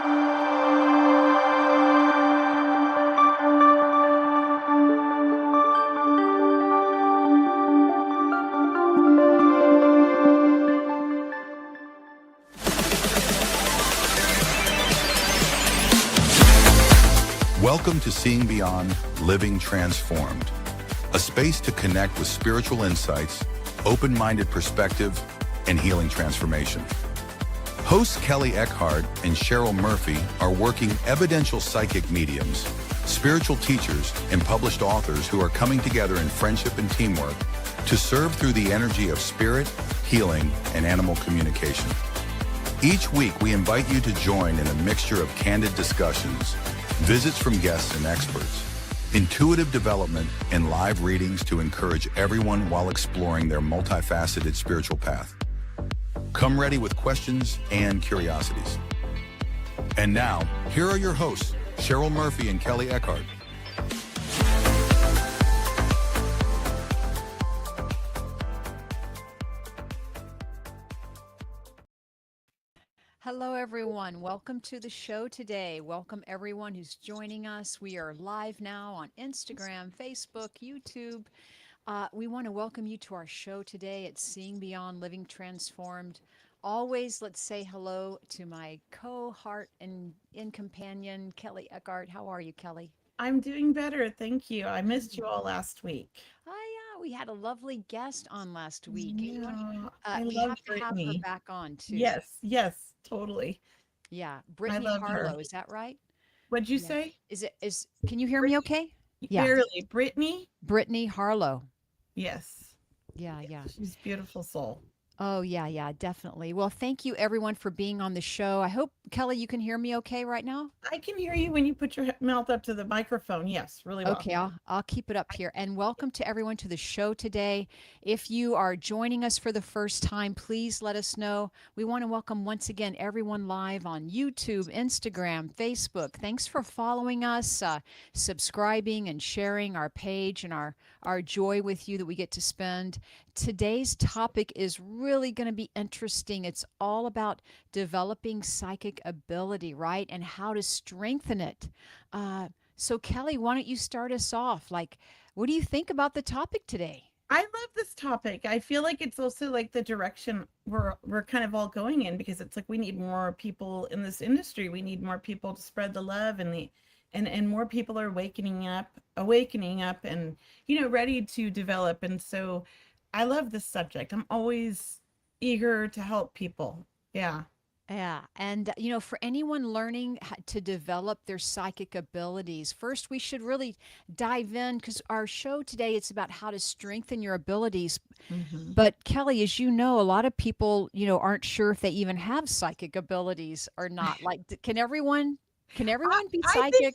Welcome to Seeing Beyond, Living Transformed, a space to connect with spiritual insights, open-minded perspective, and healing transformation. Hosts Kelley Eckhart and Cheryl Murphy are working evidential psychic mediums, spiritual teachers, and published authors who are coming together in friendship and teamwork to serve through the energy of spirit, healing, and animal communication. Each week, we invite you to join in a mixture of candid discussions, visits from guests and experts, intuitive development, and live readings to encourage everyone while exploring their multifaceted spiritual path. Come ready with questions and curiosities. And now, here are your hosts, Cheryl Murphy and Kelley Eckhart. Hello, everyone. Welcome to the show today. Welcome, everyone who's joining us. We are live now on Instagram, Facebook, YouTube. We want to welcome you to our show today. It's Seeing Beyond, Living Transformed. Always, let's say hello to my co-heart and companion, Kelley Eckhart. How are you, Kelley? I'm doing better. Thank you. I missed you all last week. Yeah, we had a lovely guest on last week. Yeah, I We love have to have her Brittany. back on, too. Yes, totally. Yeah, I Brittany love her. Harlow, is that right? What'd you Yeah. say? Can you hear me okay? Yeah. Barely. Brittany? Brittany Harlow. Yes. Yeah. She's a beautiful soul. Oh, yeah, definitely. Well, thank you everyone for being on the show. I hope, Kelley, you can hear me okay right now? I can hear you when you put your mouth up to the microphone. Yes, really well. Okay, I'll keep it up here. And welcome to everyone to the show today. If you are joining us for the first time, please let us know. We want to welcome once again everyone live on YouTube, Instagram, Facebook. Thanks for following us, subscribing and sharing our page and our joy with you that we get to spend. Today's topic is really going to be interesting. It's all about developing psychic ability, right? And how to strengthen it. So Kelley, why don't you start us off? Like, what do you think about the topic today? I love this topic. I feel like it's also like the direction we're kind of all going in, because it's like we need more people in this industry. We need more people to spread the love, and more people are awakening up and ready to develop. And so I love this subject. I'm always eager to help people. Yeah. Yeah. And, for anyone learning to develop their psychic abilities, first we should really dive in, because our show today, it's about how to strengthen your abilities. Mm-hmm. But Kelley, as you know, a lot of people, aren't sure if they even have psychic abilities or not. Like, can everyone be psychic?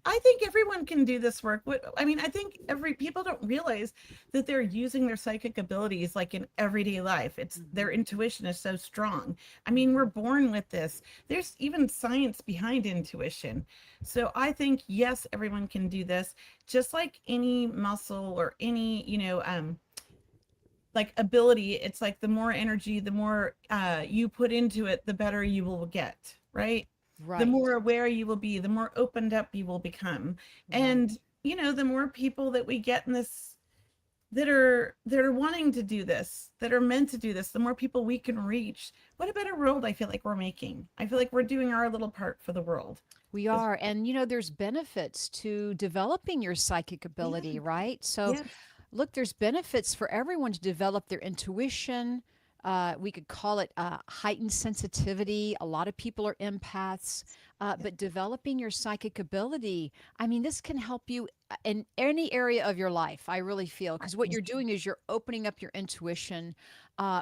I think everyone can do this work. I think people don't realize that they're using their psychic abilities like in everyday life. It's their intuition is so strong. I mean, we're born with this. There's even science behind intuition. So I think, yes, everyone can do this, just like any muscle or any, like ability. It's like the more energy, the more you put into it, the better you will get, right? Right. The more aware you will be, the more opened up you will become. Right. And, the more people that we get in this that are wanting to do this, that are meant to do this, the more people we can reach. What a better world I feel like we're making. I feel like we're doing our little part for the world. We are. And, there's benefits to developing your psychic ability, right? So, look, there's benefits for everyone to develop their intuition. We could call it heightened sensitivity. A lot of people are empaths, but developing your psychic ability, I mean, this can help you in any area of your life, I really feel, because what you're doing is you're opening up your intuition,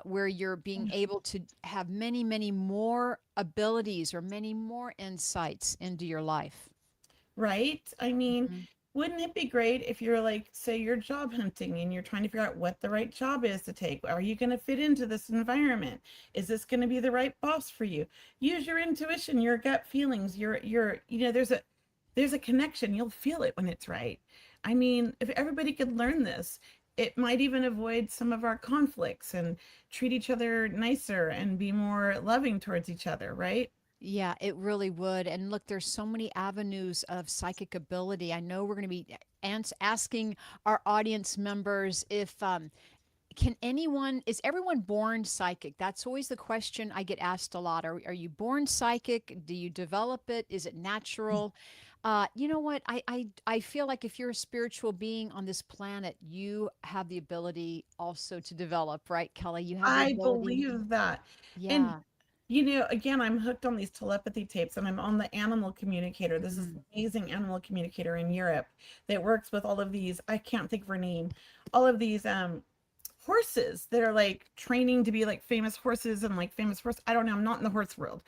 where you're being able to have many, many more abilities or many more insights into your life. Right? I mean, wouldn't it be great if you're like, say you're job hunting and you're trying to figure out what the right job is to take? Are you going to fit into this environment? Is this going to be the right boss for you? Use your intuition, your gut feelings, there's a connection. You'll feel it when it's right. I mean, if everybody could learn this, it might even avoid some of our conflicts and treat each other nicer and be more loving towards each other, right? Yeah, it really would. And look, there's so many avenues of psychic ability. I know we're going to be asking our audience members if can anyone, is everyone born psychic? That's always the question I get asked a lot. Are you born psychic? Do you develop it? Is it natural? You know what? I feel like if you're a spiritual being on this planet, you have the ability also to develop, right, Kelly? You have the I ability. believe that. And Yeah. again, I'm hooked on these telepathy tapes and I'm on the animal communicator. This is Mhm. an amazing animal communicator in Europe that works with all of these, I can't think of her name, all of these horses that are like training to be like famous horses and like famous horse. I don't know, I'm not in the horse world.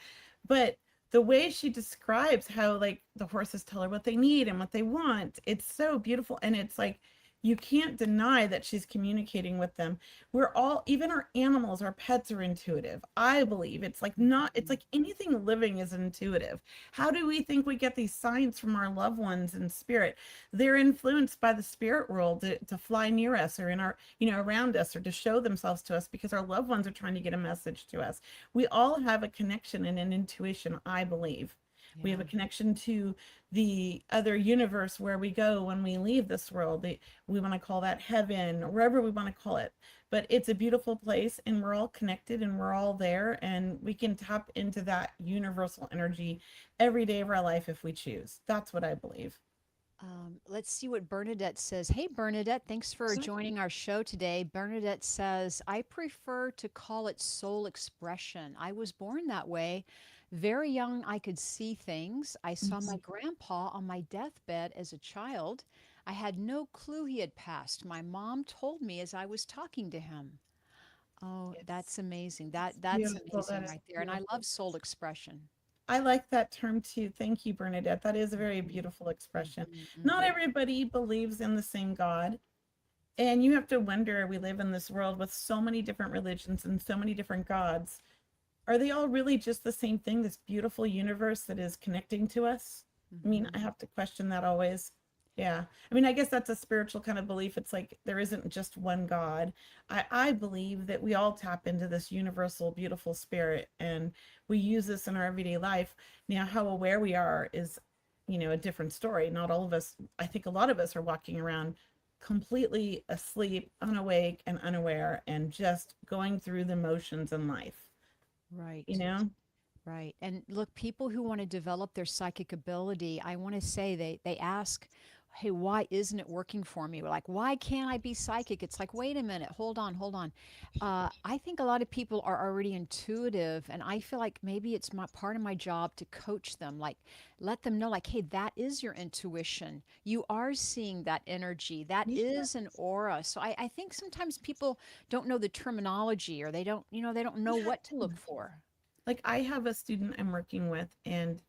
But the way she describes how like the horses tell her what they need and what they want, it's so beautiful. And it's like you can't deny that she's communicating with them. We're all, even our animals, our pets are intuitive. I believe it's like not, it's Mhm. like anything living is intuitive. How do we think we get these signs from our loved ones in spirit? They're influenced by the spirit world to fly near us or in our, around us, or to show themselves to us because our loved ones are trying to get a message to us. We all have a connection and an intuition, I believe. We have Yeah. a connection to the other universe where we go when we leave this world. We want to call that heaven, or wherever we want to call it. But it's a beautiful place and we're all connected and we're all there and we can tap into that universal energy every day of our life if we choose. That's what I believe. Let's see what Bernadette says. Hey, Bernadette, thanks for joining our show today. Bernadette says, I prefer to call it soul expression. I was born that way. Very young, I could see things. I saw my grandpa on my deathbed as a child. I had no clue he had passed. My mom told me as I was talking to him. Oh, It's that's amazing. That's beautiful. amazing That is right there. And I beautiful. love soul expression. I like that term too. Thank you, Bernadette. That is a very Mhm, beautiful expression. mhm, Not mhm. everybody believes in the same God. And you have to wonder, we live in this world with so many different religions and so many different gods. Are they all really just the same thing, this beautiful universe that is connecting to us? I mean, I Mhm. have to question that always. Yeah. I mean, I guess that's a spiritual kind of belief. It's like there isn't just one God. I believe that we all tap into this universal, beautiful spirit and we use this in our everyday life. Now, how aware we are is, a different story. Not all of us, I think a lot of us are walking around completely asleep, unawake, and unaware, and just going through the motions in life, you Right. know? Right. And look, people who want to develop their psychic ability, I want to say they ask, "Hey, why isn't it working for me?" Like, "Why can't I be psychic?" It's like, "Wait a minute. Hold on, hold on." I think a lot of people are already intuitive, and I feel like maybe it's my part of my job to coach them, like let them know like, "Hey, that is your intuition. You are seeing that energy. That Yeah. is an aura." So I think sometimes people don't know the terminology or they don't, they don't know what to look for. Like I have a student I'm working with and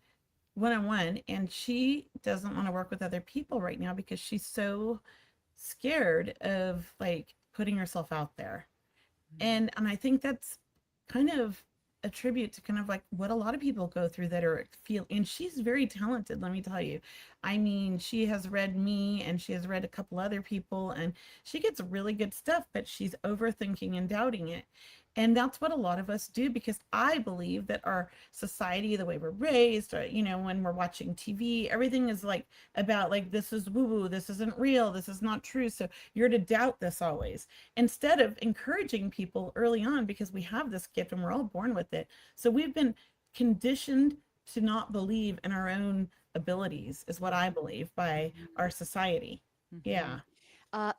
one-on-one, and she doesn't want to work with other people right now because she's so scared of like putting herself out there. And I think that's kind of a tribute to kind of like what a lot of people go through that are feel, and she's very talented, let me tell you. I mean, she has read me and she has read a couple other people and she gets really good stuff, but she's overthinking and doubting it. And that's what a lot of us do because I believe that our society, the way we're raised, or, when we're watching TV, everything is like about like this is woo woo, this isn't real, this is not true. So you're to doubt this always instead of encouraging people early on because we have this gift and we're all born with it. So we've been conditioned to not believe in our own abilities, is what I believe by our society. Mhm. Yeah.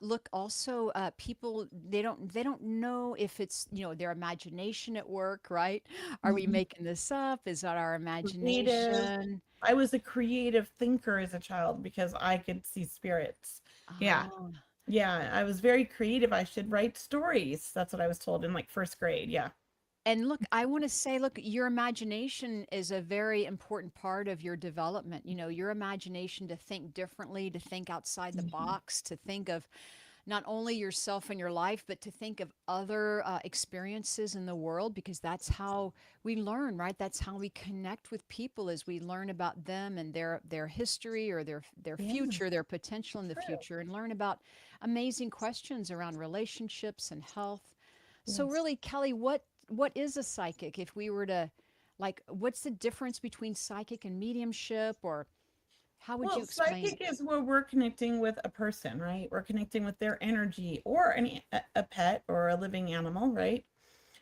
Look, also, people they don't know if it's their imagination at work, right? Are we Mhm. making this up? Is that our Creative. imagination? I was a creative thinker as a child because I could see spirits. Yeah. Oh, Yeah. I was very creative. I should write stories. That's what I was told in like first grade. Yeah. and look, I want to say, look, your imagination is a very important part of your development. Your imagination to think differently, to think outside the Mhm. box, to think of not only yourself and your life, but to think of other experiences in the world, because that's how we learn, right? That's how we connect with people as we learn about them and their history or their Yeah. future, their potential in the True. future, and learn about amazing questions around relationships and health. So Yes. really, Kelly, what is a psychic? If we were to Like, what's the difference between psychic and mediumship, or how would Well, you explain it? psychic is where we're connecting with a person, right? We're connecting with their energy or a pet or a living animal, right?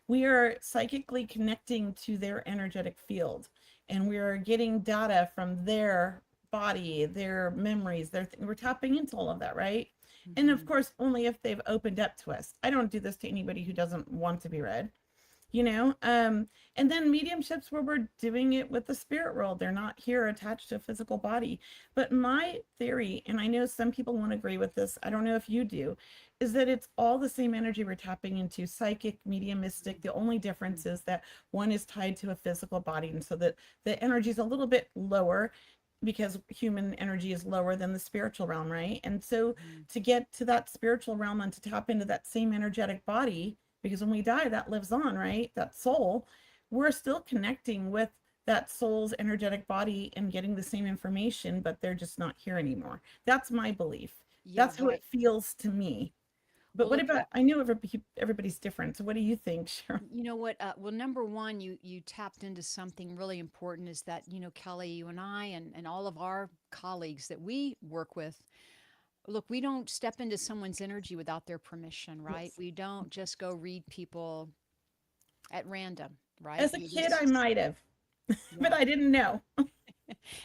We are psychically connecting to their energetic field, and we are getting data from their body, their memories, we're tapping into all of that, right? And of Hmm. course, only if they've opened up to us. I don't do this to anybody who doesn't want to be read, you know. And then mediumships where we're doing it with the spirit world, they're not here attached to a physical body. But my theory, and I know some people won't agree with this, I don't know if you do, is that it's all the same energy we're tapping into: psychic, mediumistic. The only difference is that one is tied to a physical body, and so that the energy is a little bit lower, because human energy is lower than the spiritual realm, right? And so Hmm. to get to that spiritual realm and to tap into that same energetic body, because when we die, that lives on, right? That soul, we're still connecting with that soul's energetic body and getting the same information, but they're just not here anymore. That's my belief. Yeah, That's how it right. feels to me. But Well, what look, about, I know everybody's different. So what do you think, Cheryl? you know what? Well, number one, you tapped into something really important. Is that, Kelly, you and I, and all of our colleagues that we work with. Look, we don't step into someone's energy without their permission, right? Yes. We don't just go read people at random, right? As a We kid, I just, might have, but yeah. I didn't know.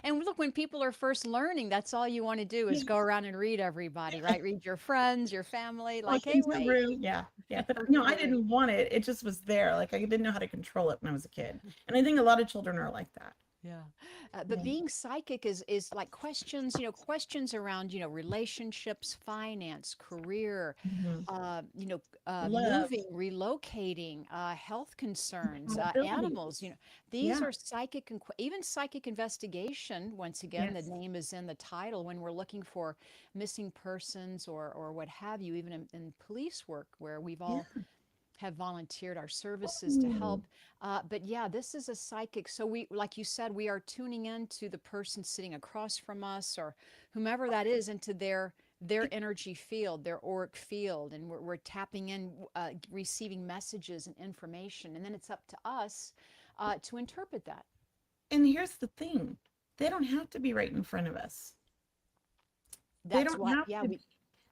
And look, when people are first learning, that's all you want to do is Yes. go around and read everybody, right? Read your friends, your family, like, Walk hey, into the wait, room. Yeah. Yeah. But no, read I the room. didn't want it. It just was there. Like I didn't know how to control it when I was a kid. And I think a lot of children are like that. Yeah. But Yeah. being psychic is like questions, questions around, relationships, finance, career, Mhm. Love, moving, relocating, health concerns, compatibility. animals, these Yeah. are psychic, and even psychic investigation. Once again, the Yes. name is in the title when we're looking for missing persons or what have you, even in police work where we've Yeah. all have volunteered our services to Ooh. help. But yeah, this is a psychic. So we, like you said, we are tuning into the person sitting across from us or whomever that is into their energy field, their auric field, and we're tapping in, receiving messages and information, and then it's up to us to interpret that. And here's the thing, they don't have to be right in front of us. They That's don't what, have yeah, to we. be.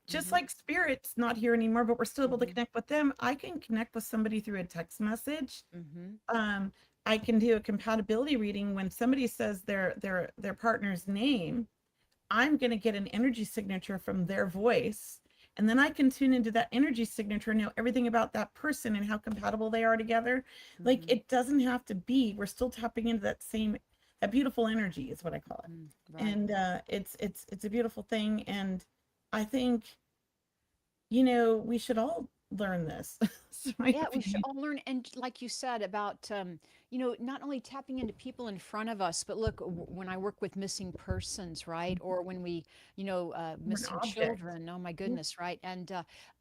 Just Hmm. like spirit's not here anymore, but we're still able to Hmm. connect with them. I can connect with somebody through a text message. Hmm. Um, I can do a compatibility reading when somebody says their partner's name. I'm going to get an energy signature from their voice. And then I can tune into that energy signature and know everything about that person and how compatible they are together. Like Hmm. it doesn't have to be, we're still tapping into that beautiful energy is what I call it. Right. And it's a beautiful thing. And I think, we should all learn this. That's my Yeah, we should opinion. all learn. And like you said about, not only tapping into people in front of us, but look, when I work with missing persons, right? Or when we, We're an missing object. children, oh my Yeah. goodness, right? And,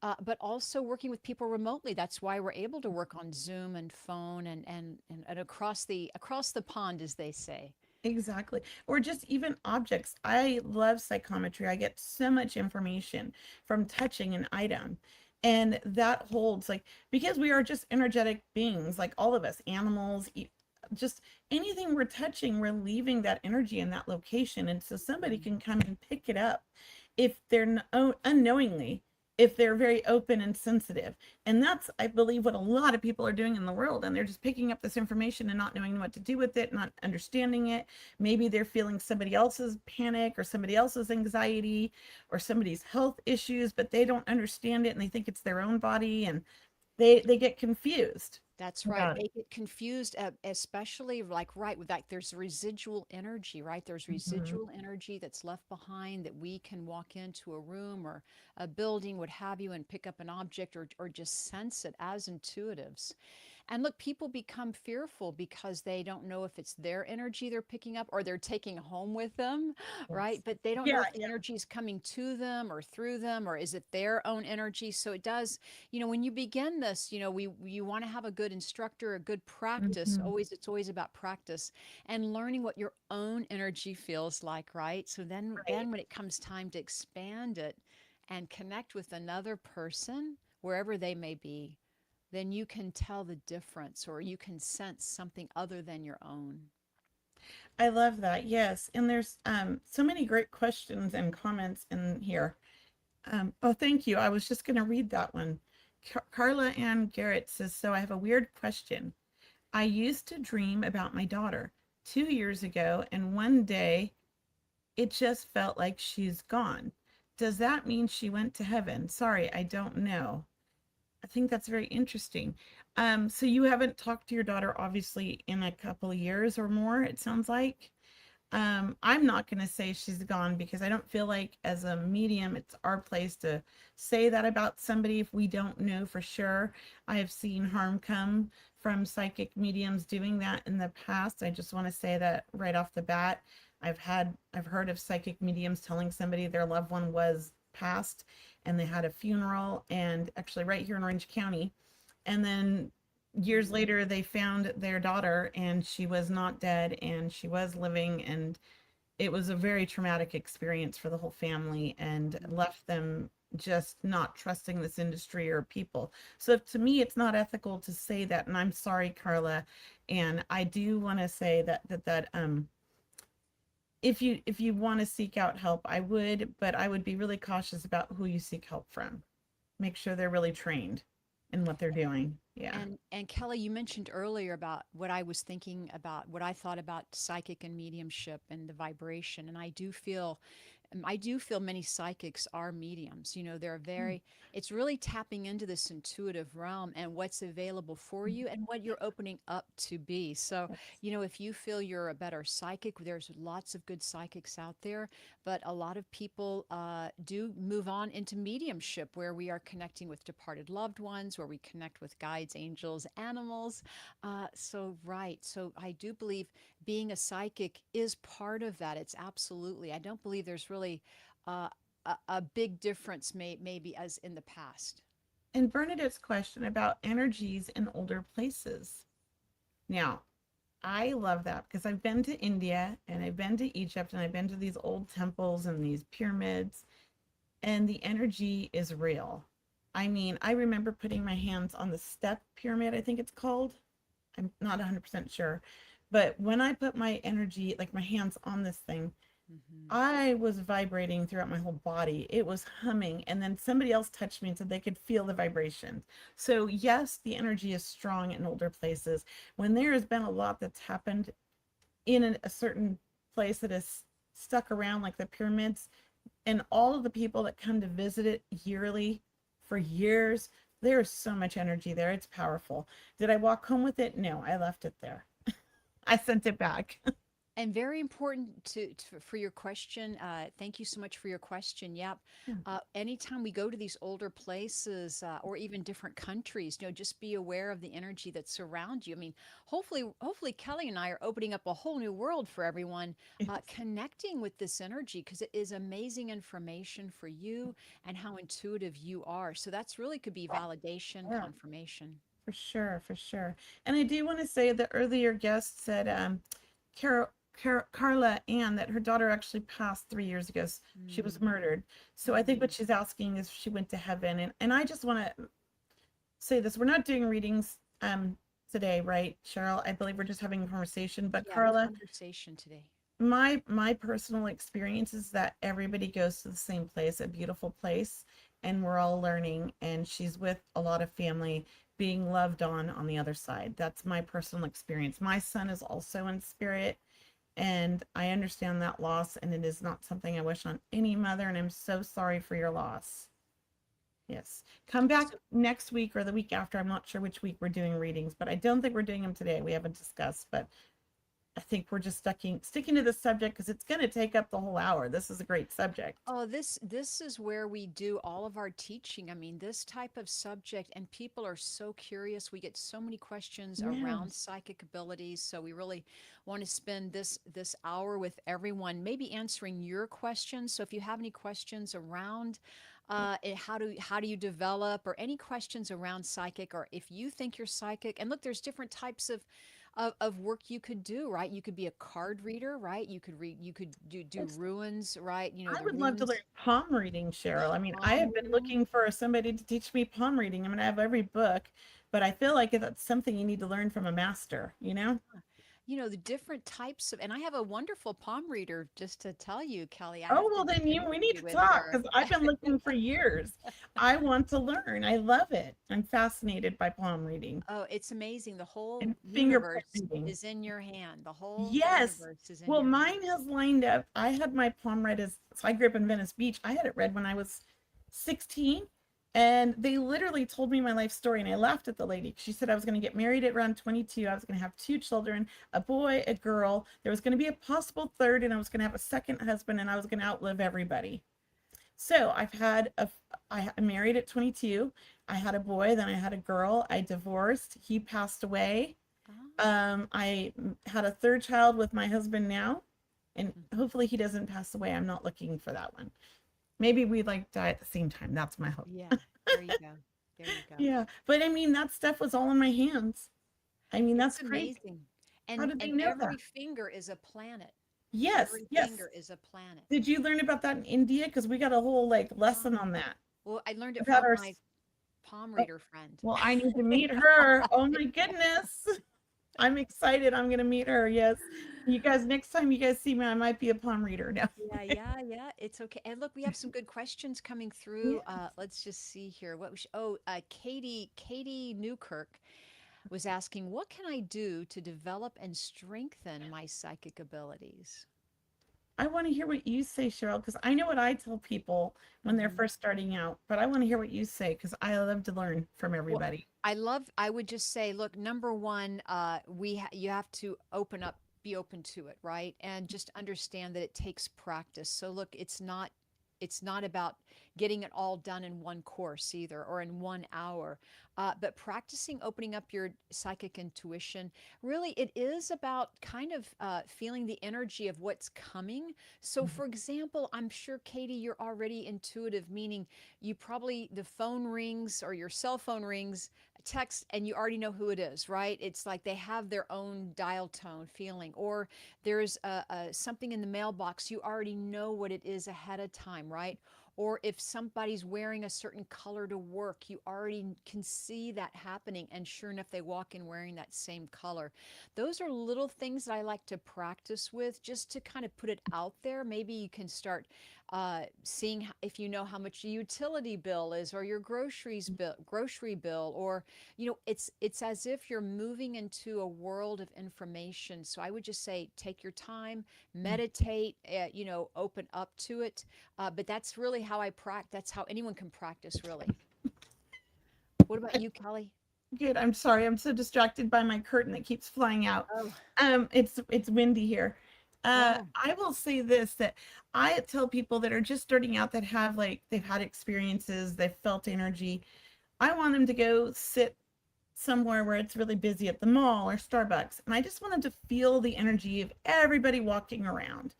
but also working with people remotely. That's why we're able to work on Zoom and phone and across the pond, as they say. Exactly. Or just even objects. I love psychometry. I get so much information from touching an item. And that holds, like, because we are just energetic beings, like all of us, animals, just anything we're touching, we're leaving that energy in that location. And so somebody Mm. can come and pick it up if they're unknowingly, if they're very open and sensitive. And that's, I believe, what a lot of people are doing in the world. And they're just picking up this information and not knowing what to do with it, not understanding it. Maybe they're feeling somebody else's panic or somebody else's anxiety or somebody's health issues, but they don't understand it and they think it's their own body, and they get confused That's right. about it. They get confused, especially like, right, with like there's residual energy, right? There's Mhm. residual energy that's left behind that we can walk into a room or a building, what have you, and pick up an object or just sense it as intuitives. And look, people become fearful because they don't know if it's their energy they're picking up or they're taking home with them, right? Yes. But they don't know Yeah, if the yeah. energy is coming to them or through them, or is it their own energy. So it does, when you begin this, you want to have a good instructor, a good practice. Mhm. It's always about practice and learning what your own energy feels like, right? So then Right. when it comes time to expand it and connect with another person, wherever they may be, then you can tell the difference or you can sense something other than your own. I love that. Yes. And there's so many great questions and comments in here. Oh, thank you. I was just going to read that one. Carla Ann Garrett says, so I have a weird question. I used to dream about my daughter 2 years ago, and one day it just felt like she's gone. Does that mean she went to heaven? Sorry, I don't know. I think that's very interesting. So you haven't talked to your daughter obviously in a couple of years or more, it sounds like. I'm not going to say she's gone because I don't feel like as a medium, it's our place to say that about somebody if we don't know for sure. I have seen harm come from psychic mediums doing that in the past. I just want to say that right off the bat. I've heard of psychic mediums telling somebody their loved one was passed and they had a funeral, and actually right here in Orange County. And then years later they found their daughter and she was not dead and she was living, and it was a very traumatic experience for the whole family and left them just not trusting this industry or people. So to me it's not ethical to say that, and I'm sorry, Carla. And I do want to say that if you want to seek out help, I would, but I would be really cautious about who you seek help from. Make sure they're really trained in what they're doing. Yeah. And Kelly, you mentioned earlier about what I was thinking about, what I thought about psychic and mediumship and the vibration. And I do feel many psychics are mediums. You know, they're very, it's really tapping into this intuitive realm and what's available for you and what you're opening up to be. So, you know, if you feel you're a better psychic, there's lots of good psychics out there, but a lot of people do move on into mediumship where we are connecting with departed loved ones, where we connect with guides, angels, animals. Right. So I do believe being a psychic is part of that. It's absolutely. I don't believe there's really uh, a big difference, maybe as in the past. And Bernadette's question about energies in older places. Now, I love that because I've been to India and I've been to Egypt and I've been to these old temples and these pyramids, and the energy is real. I mean, I remember putting my hands on the step pyramid, I think it's called. I'm not 100% sure. But when I put my energy, like my hands on this thing, Hmm. I was vibrating throughout my whole body. It was humming. And then somebody else touched me and said they could feel the vibration. So, yes, the energy is strong in older places. When there has been a lot that's happened in a certain place that is stuck around, like the pyramids, and all of the people that come to visit it yearly for years, there's so much energy there. It's powerful. Did I walk home with it? No, I left it there. I sent it back. And very important for your question. Thank you so much for your question. Yep. Anytime we go to these older places or even different countries, you know, just be aware of the energy that's around you. I mean, hopefully Kelly and I are opening up a whole new world for everyone, connecting with this energy because it is amazing information for you and how intuitive you are. So that's really could be validation, Yeah, confirmation. for sure, for sure. And I do want to say the earlier guest said, Carla Ann, that her daughter actually passed 3 years ago. She was murdered. So I think what she's asking is if she went to heaven. And I just want to say this. We're not doing readings today, right, Cheryl? I believe we're just having a conversation. But Yeah, Carla, conversation today. my personal experience is that everybody goes to the same place, a beautiful place, and we're all learning, and she's with a lot of family being loved on the other side. That's my personal experience. My son is also in spirit, and I understand that loss, and it is not something I wish on any mother, and I'm so sorry for your loss. Yes. Come back next week or the week after. I'm not sure which week we're doing readings, but I don't think we're doing them today. We haven't discussed, but I think we're just sticking to this subject because it's going to take up the whole hour. This is a great subject. Oh, this is where we do all of our teaching. I mean, this type of subject, and people are so curious. We get so many questions around Yes. psychic abilities, so we really want to spend this hour with everyone, maybe answering your questions. So if you have any questions around how do you develop, or any questions around psychic, or if you think you're psychic, and look, there's different types of work you could do, right? You could be a card reader, right? You could do Yes. runes, right? You know, I the would love to learn runes, palm reading, Cheryl. I mean, I palm have been reading. looking for somebody to teach me palm reading. I mean, I have every book, but I feel like that's something you need to learn from a master, you know? The different types of, and I have a wonderful palm reader just to tell you, Kelly. I Oh, have to well, then we connect need you to with talk her. because I've been looking for years. I want to learn. I love it. I'm fascinated by palm reading Oh, it's amazing. The whole and fingerprint universe reading. is in your hand. The whole Yes. universe is in Well, your hand. mine has lined up. I had my palm read as, so I grew up in Venice Beach. I had it read when I was 16. And they literally told me my life story. And I laughed at the lady. She said I was going to get married at around 22. I was going to have two children, a boy, a girl. There was going to be a possible third, and I was going to have a second husband, and I was going to outlive everybody. So I'm married at 22. I had a boy, then I had a girl. I divorced. He passed away. Oh, I had a third child with my husband now, and mhm. hopefully he doesn't pass away. I'm not looking for that one. Maybe we like die at the same time. That's my hope. Yeah, there you go. There you go. Yeah, but I mean that stuff was all in my hands. I mean It's that's crazy. amazing. How And did they and know every that? finger is a planet. Yes, Every yes. finger is a planet. Did you learn about that in India? Because we got a whole like lesson Oh, on that well, I learned it about from our. my palm Oh, reader friend. well, I need to meet her. Oh my goodness. I'm excited. I'm gonna meet her. Yes. You guys, next time you guys see me, I might be a palm reader now. Yeah, yeah, yeah. It's okay. And look, we have some good questions coming Yeah. through. Let's just see here. Katie Newkirk was asking, what can I do to develop and strengthen my psychic abilities? I want to hear what you say, Cheryl, because I know what I tell people when they're Mhm. first starting out, but I want to hear what you say because I love to learn from Well, everybody. I would just say, look, number one, you have to be open to it, right? And just understand that it takes practice. So look, it's not about getting it all done in one course either or in 1 hour, but practicing opening up your psychic intuition. Really, it is about kind of feeling the energy of what's coming. So, Mhm. for example, I'm sure, Katie, you're already intuitive, meaning you probably, the phone rings or your cell phone rings, text, and you already know who it is, right? It's like they have their own dial tone feeling, or there's something in the mailbox, you already know what it is ahead of time, right? Or if somebody's wearing a certain color to work, you already can see that happening. And sure enough, they walk in wearing that same color. Those are little things that I like to practice with just to kind of put it out there. Maybe you can start seeing if you know how much your utility bill is or your grocery bill, or it's as if you're moving into a world of information. So I would just say take your time, meditate, open up to it. But that's really how I practice. That's how anyone can practice, really. What about you, Kelly? Good. I'm sorry. I'm so distracted by my curtain that keeps flying out. Oh, It's windy here. oh, I will say this that I tell people that are just starting out that have like they've had experiences, they've felt energy. I want them to go sit somewhere where it's really busy at the mall or Starbucks. And I just want them to feel the energy of everybody walking around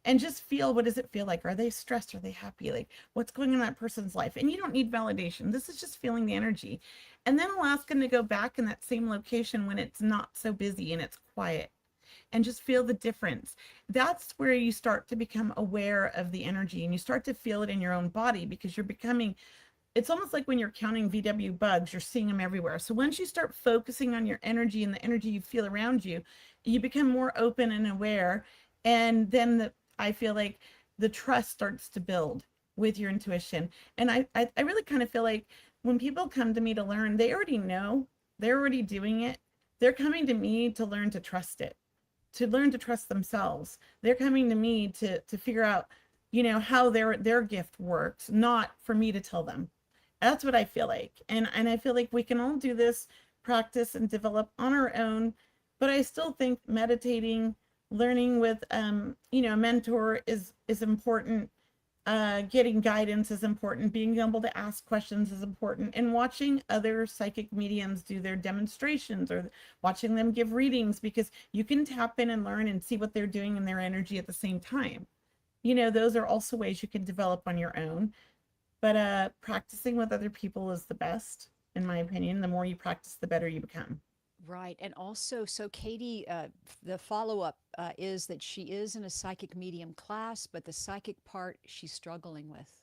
and just feel what does it feel like? Are they stressed? Are they happy? Like what's going on in that person's life? And you don't need validation. This is just feeling the energy. And then I'll ask them to go back in that same location when it's not so busy and it's quiet and just feel the difference. That's where you start to become aware of the energy and you start to feel it in your own body because you're becoming, it's almost like when you're counting VW bugs, you're seeing them everywhere. So once you start focusing on your energy and the energy you feel around you, you become more open and aware. And then I feel like the trust starts to build with your intuition. And I really kind of feel like when people come to me to learn, they already know, they're already doing it. They're coming to me to learn to trust it, to learn to trust themselves. They're coming to me to figure out, how their gift works, not for me to tell them. That's what I feel like. And I feel like we can all do this, practice and develop on our own, but I still think meditating, learning with a mentor is important. Getting guidance is important. Being able to ask questions is important. And watching other psychic mediums do their demonstrations or watching them give readings because you can tap in and learn and see what they're doing in their energy at the same time. Those are also ways you can develop on your own. But practicing with other people is the best, in my opinion. The more you practice, the better you become. right. And also, so Katie, the follow up is that she is in a psychic medium class, but the psychic part she's struggling with.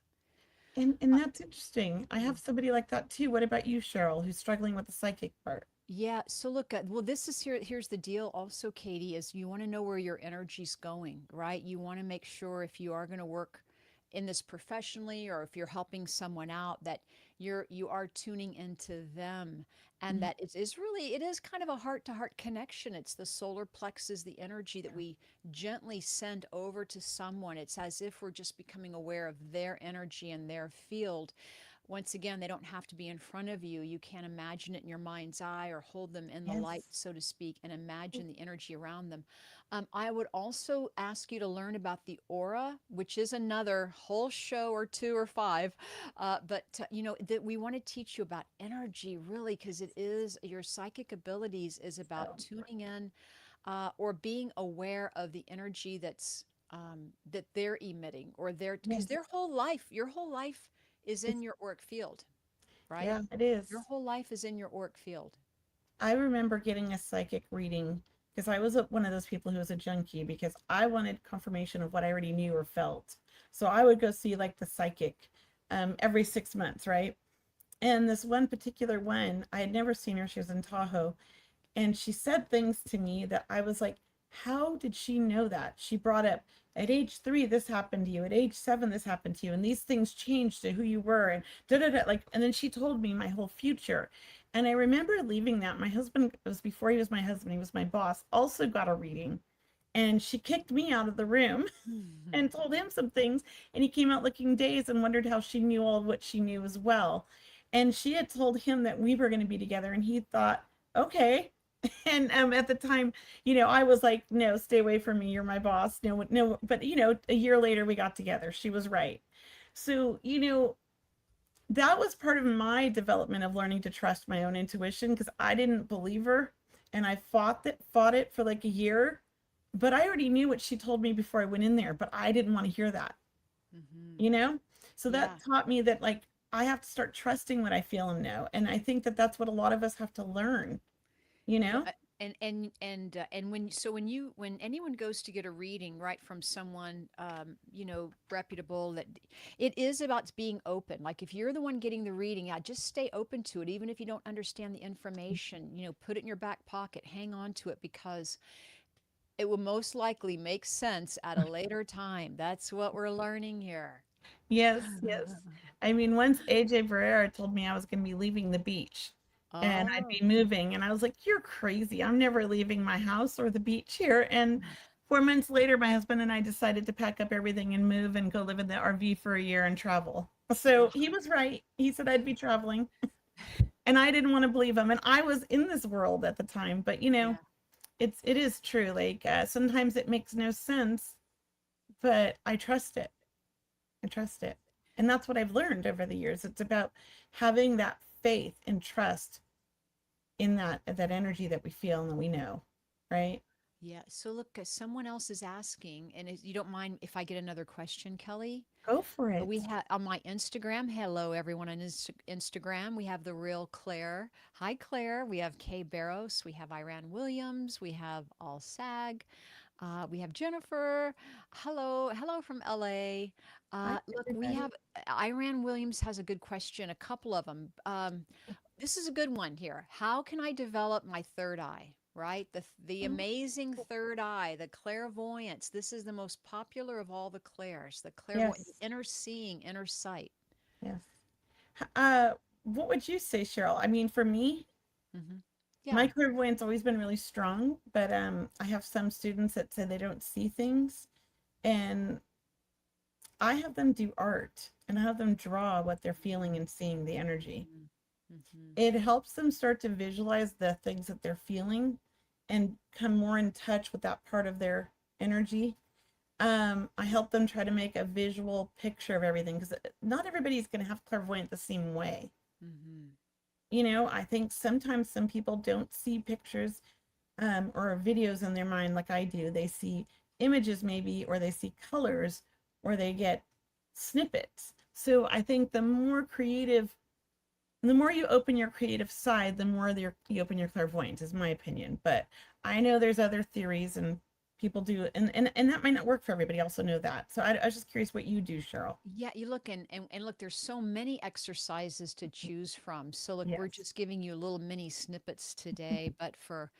And that's interesting. I have somebody like that too. What about you, Cheryl, who's struggling with the psychic part? Yeah, so look at, well, this is here's the deal also, Katie, is you want to know where your energy's going, right? You want to make sure if you are going to work in this professionally or if you're helping someone out that you are tuning into them, and Mhm. that is really, it is kind of a heart to heart connection. It's the solar plexus, the energy that we gently send over to someone. It's as if we're just becoming aware of their energy and their field. Once again, they don't have to be in front of you. You can imagine it in your mind's eye or hold them in the light, Yes. so to speak, and imagine the energy around them. I would also ask you to learn about the aura, which is another whole show or two or five. That we want to teach you about energy, really, because it is your psychic abilities is about So, tuning in or being aware of the energy that they're emitting, or because yes. their whole life, your whole life is in It's, your auric field, right? yeah, it is. Your whole life is in your auric field. I remember getting a psychic reading because I was one of those people who was a junkie because I wanted confirmation of what I already knew or felt. So I would go see like the psychic every 6 months, right? And this one particular one, I had never seen her. She was in Tahoe, and she said things to me that I was like, how did she know that? She brought up at age 3 this happened to you, at age 7 this happened to you, and these things changed to who you were, and da da da, like, and then she told me my whole future. And I remember leaving that. My husband, it was before he was my husband, he was my boss, also got a reading, and she kicked me out of the room and told him some things, and he came out looking dazed and wondered how she knew all of what she knew as well. And she had told him that we were going to be together, and he thought, okay. And at the time, I was like, no, stay away from me, you're my boss, no, no. But a year later we got together, she was right. So that was part of my development of learning to trust my own intuition, because I didn't believe her, and I fought it for like a year. But I already knew what she told me before I went in there, but I didn't want to hear that, Hmm. you know? So Yeah. that taught me that, like, I have to start trusting what I feel and know. And I think that that's what a lot of us have to learn, you Yeah, know? and when anyone goes to get a reading, right, from someone reputable, that it is about being open. Like if you're the one getting the reading, yeah, just stay open to it, even if you don't understand the information. Put it in your back pocket, hang on to it, because it will most likely make sense at a later time. That's what we're learning here. Yes, yes. I mean, once AJ Barrera told me I was going to be leaving the beach and I'd Oh. be moving, and I was like, you're crazy. I'm never leaving my house or the beach here. And 4 months later, my husband and I decided to pack up everything and move and go live in the RV for a year and travel. So he was right. He said I'd be traveling, and I didn't want to believe him. And I was in this world at the time, but Yeah. it is true. Like sometimes it makes no sense, but I trust it. I trust it. And that's what I've learned over the years. It's about having that faith and trust in that energy that we feel and that we know, right? Yeah. So look, someone else is asking, and you don't mind if I get another question, Kelly? Go for We it. have on my Instagram. Hello, everyone on Instagram. We have the real Claire. Hi, Claire. We have Kay Barros. We have Iran Williams. We have All Sag. We have Jennifer. Hello, hello from LA. Hi, Look, we everybody. have Iran Williams has a good question. A couple of them. This is a good one here. How can I develop my third eye? Right, the Oh, amazing third eye, the clairvoyance. This is the most popular of all the clairs. The clairvoyant, yes, the inner seeing, inner sight. yes. What would you say, Cheryl? I mean, for me, Hmm. my Yeah. clairvoyance always been really strong, but I have some students that say they don't see things, and I have them do art and I have them draw what they're feeling and seeing, the energy. Mm-hmm. It helps them start to visualize the things that they're feeling and come more in touch with that part of their energy. I help them try to make a visual picture of everything, because not everybody's going to have clairvoyant the same way. Mm-hmm. I think sometimes some people don't see pictures or videos in their mind like I do. They see images maybe, or they see colors, or they get snippets. So I think the more you open your creative side, the more you open your clairvoyance, is my opinion. But I know there's other theories, and people do, and that might not work for everybody. I also know that. So I was just curious what you do, Cheryl. Yeah, you look and look, there's so many exercises to choose from. So look, we're Yes. just giving you little mini snippets today, but for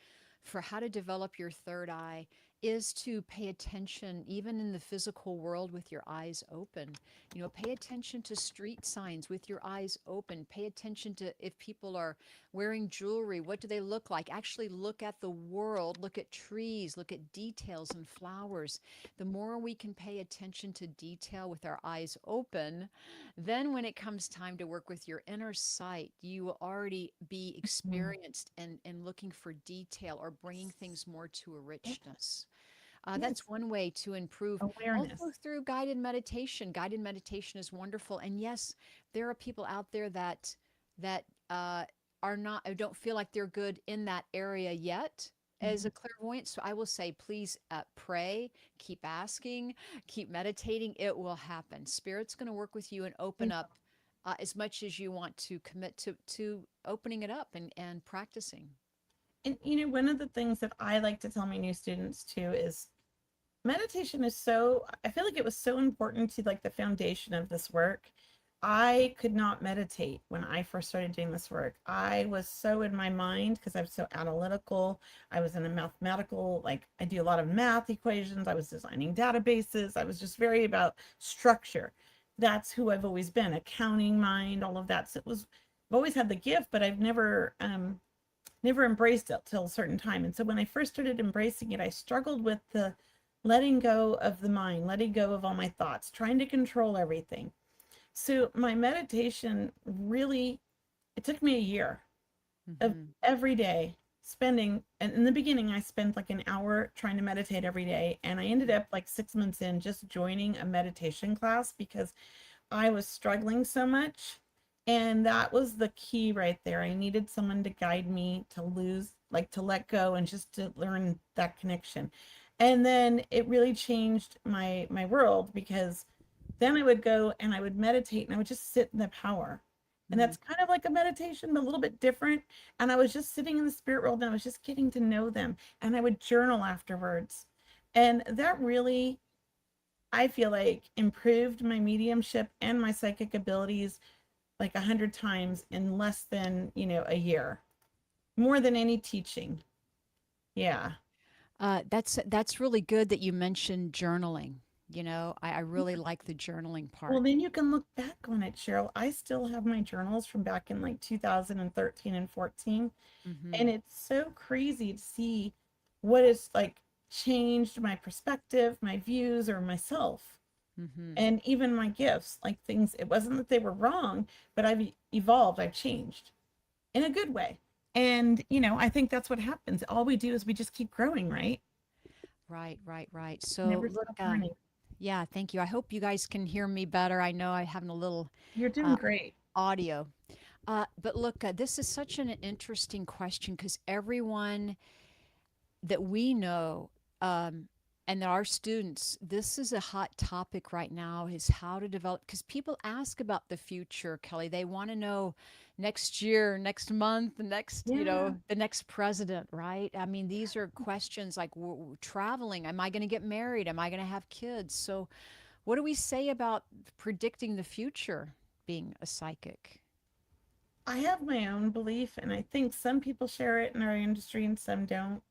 how to develop your third eye is to pay attention even in the physical world with your eyes open. You know, pay attention to street signs with your eyes open. Pay attention to if people are wearing jewelry, what do they look like? Actually look at the world, look at trees, look at details and flowers. The more we can pay attention to detail with our eyes open, then when it comes time to work with your inner sight, you will already be Mm. experienced and looking for detail or bringing things more to a Yeah. richness. Yes. That's one way to improve. Awareness. Also through guided meditation. Guided meditation is wonderful. And yes, there are people out there that are not, don't feel like they're good in that area yet as a Mhm. clairvoyant. So I will say, please pray, keep asking, keep meditating. It will happen. Spirit's going to work with you and open They up as much as you want to commit to opening it up and practicing. And one of the things that I like to tell my new students too is meditation is so, I feel like it was so important to like the foundation of this work. I could not meditate when I first started doing this work. I was so in my mind because I'm so analytical. I was in a mathematical, like I do a lot of math equations. I was designing databases. I was just very about structure. That's who I've always been, accounting mind, all of that. So I've always had the gift, but I've never embraced it till a certain time. And so when I first started embracing it, I struggled with the letting go of the mind, letting go of all my thoughts, trying to control everything. So my meditation really, it took me a year of Hmm. every day spending, and in the beginning, I spent like an hour trying to meditate every day. And I ended up like 6 months in just joining a meditation class because I was struggling so much. And that was the key right there. I needed someone to guide me to lose, like to let go and just to learn that connection. And then it really changed my world because then I would go and I would meditate and I would just sit in the power. And Mm. that's kind of like a meditation, but a little bit different. And I was just sitting in the spirit world and I was just getting to know them. And I would journal afterwards. And that really, I feel like, improved my mediumship and my psychic abilities like 100 times in less than, a year, more than any teaching. Yeah. That's really good that you mentioned journaling. You know, I really like the journaling Well, part. then you can look back on it, Cheryl. I still have my journals from back in like 2013 and 14. And Hmm. it's so crazy to see what has like changed my perspective, my views, or myself, Hmm. and even my gifts. Like things, it wasn't that they were wrong, but I've evolved, I've changed in a good way. And, I think that's what happens. All we do is we just keep growing, right? Right, right, right. So Never look, stop learning. yeah, thank you. I hope you guys can hear me better. I know I'm having a little You're doing uh, great. audio. But look, this is such an interesting question because everyone that we know and that our students, this is a hot topic right now is how to develop because people ask about the future, Kelly. They want to know next year, next month, the next, Yeah. the next president, right? I mean, these are questions like traveling. Am I going to get married? Am I going to have kids? So, what do we say about predicting the future being a psychic? I have my own belief, and I think some people share it in our industry and some don't.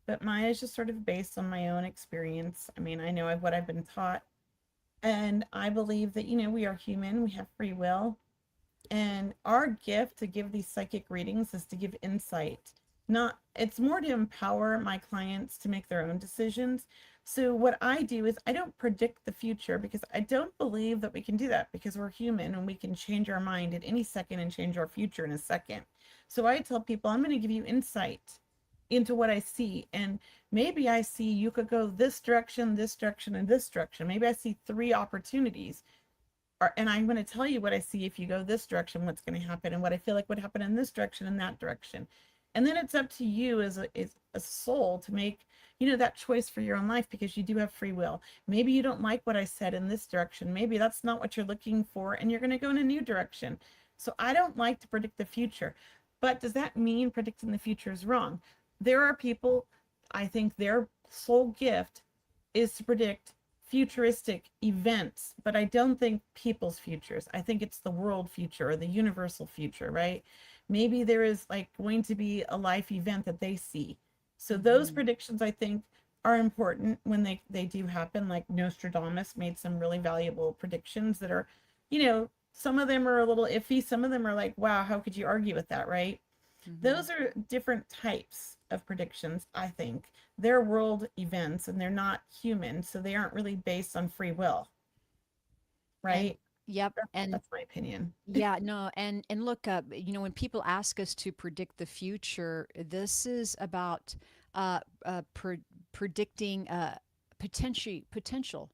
But mine is just sort of based on my own experience. I mean, I know what I've been taught. And I believe that, we are human, we have free will. And our gift to give these psychic readings is to give insight. Not, it's more to empower my clients to make their own decisions. So what I do is I don't predict the future because I don't believe that we can do that because we're human and we can change our mind at any second and change our future in a second. So I tell people I'm going to give you insight into what I see. And maybe I see you could go this direction, this direction, and this direction. Maybe I see three opportunities and I'm going to tell you what I see if you go this direction, what's going to happen, and what I feel like would happen in this direction and that direction. And then it's up to you as a soul to make, that choice for your own life because you do have free will. Maybe you don't like what I said in this direction. Maybe that's not what you're looking for, and you're going to go in a new direction. So I don't like to predict the future. But does that mean predicting the future is wrong? There are people, I think their sole gift is to predict futuristic events, but I don't think people's futures. I think it's the world future or the universal future, right? Maybe there is like going to be a life event that they see. So those Mhm. predictions I think are important when they do happen. Like Nostradamus made some really valuable predictions that are, some of them are a little iffy, some of them are like, wow, how could you argue with that, right? Mhm. Those are different types of predictions, I think. They're world events and they're not human, so they aren't really based on free will, And right? yep, and That's my opinion. yeah, no, and look up, when people ask us to predict the future, this is about predicting potential,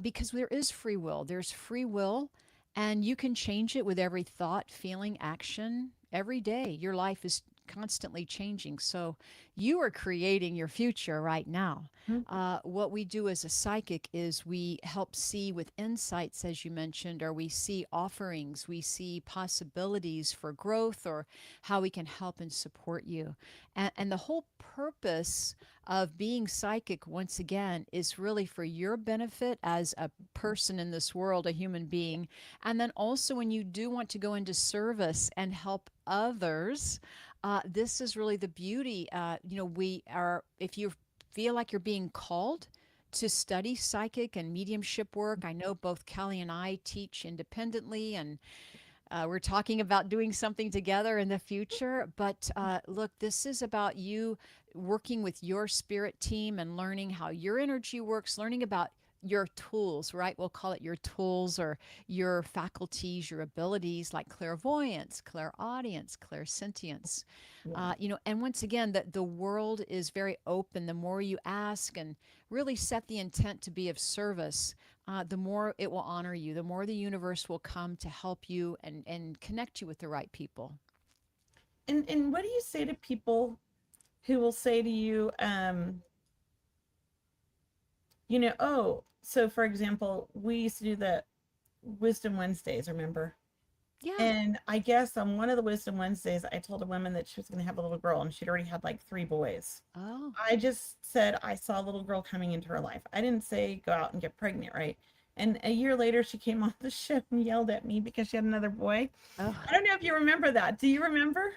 because there is free will. There's free will, and you can change it with every thought, feeling, action every day. Your life is constantly changing. So you are creating your future right now. Mhm. What we do as a psychic is we help see with insights, as you mentioned, or we see offerings, we see possibilities for growth, or how we can help and support you. And the whole purpose of being psychic, once again, is really for your benefit as a person in this world, a human being. And then also, when you do want to go into service and help others, this is really the beauty. We are, if you feel like you're being called to study psychic and mediumship work, I know both Kelly and I teach independently, and we're talking about doing something together in the future. But look, this is about you working with your spirit team and learning how your energy works, learning about your tools, right? We'll call it your tools or your faculties, your abilities like clairvoyance, clairaudience, clairsentience. Yeah. And once again, the world is very open. The more you ask and really set the intent to be of service, the more it will honor you, the more the universe will come to help you and connect you with the right people. And what do you say to people who will say to you, oh, so for example, we used to do the Wisdom Wednesdays, remember? Yeah. And I guess on one of the Wisdom Wednesdays, I told a woman that she was going to have a little girl and she'd already had like 3 boys. Oh. I just said I saw a little girl coming into her life. I didn't say go out and get pregnant, right? And a year later, she came on the show and yelled at me because she had another boy. Oh. I don't know if you remember that. Do you remember?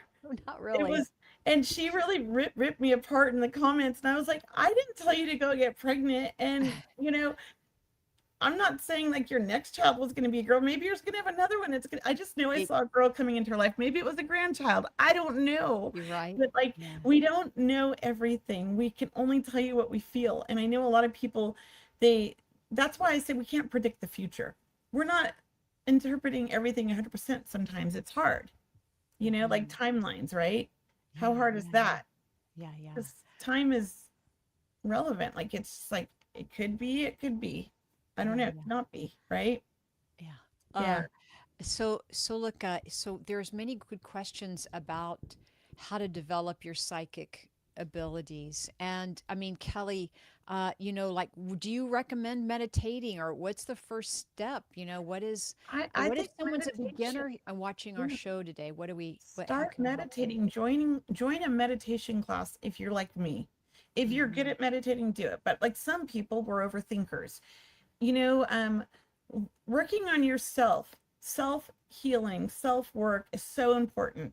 Not It really. was, and she really ripped me apart in the comments. And I was like, I didn't tell you to go get pregnant. And, I'm not saying like your next child was going to be a girl. Maybe you're going to have another one. I just know I It, saw a girl coming into her life. Maybe it was a grandchild. I don't know. you're right. But like, Yeah. we don't know everything. We can only tell you what we feel. And I know a lot of people, they, that's why I say we can't predict the future. We're not interpreting everything 100%. Sometimes it's hard, like Hmm. timelines, right? How Yeah. hard is Yeah. that? Yeah. Yeah. Because time is relevant. Like, it's like, it could be, it could be. I don't Yeah. know, Yeah. it Yeah. could not be, right? Yeah. Yeah. So look, so there's many good questions about how to develop your psychic abilities. And I mean, Kelly, like, do you recommend meditating, or what's the first step? I What if think someone's a meditation, beginner and watching our yeah, show today? How start can we help them? meditating, join a meditation class if you're like me. If you're good Hmm. at meditating, do it. But like some people, we're overthinkers. You know, um, Working on yourself, self healing, self work is so important.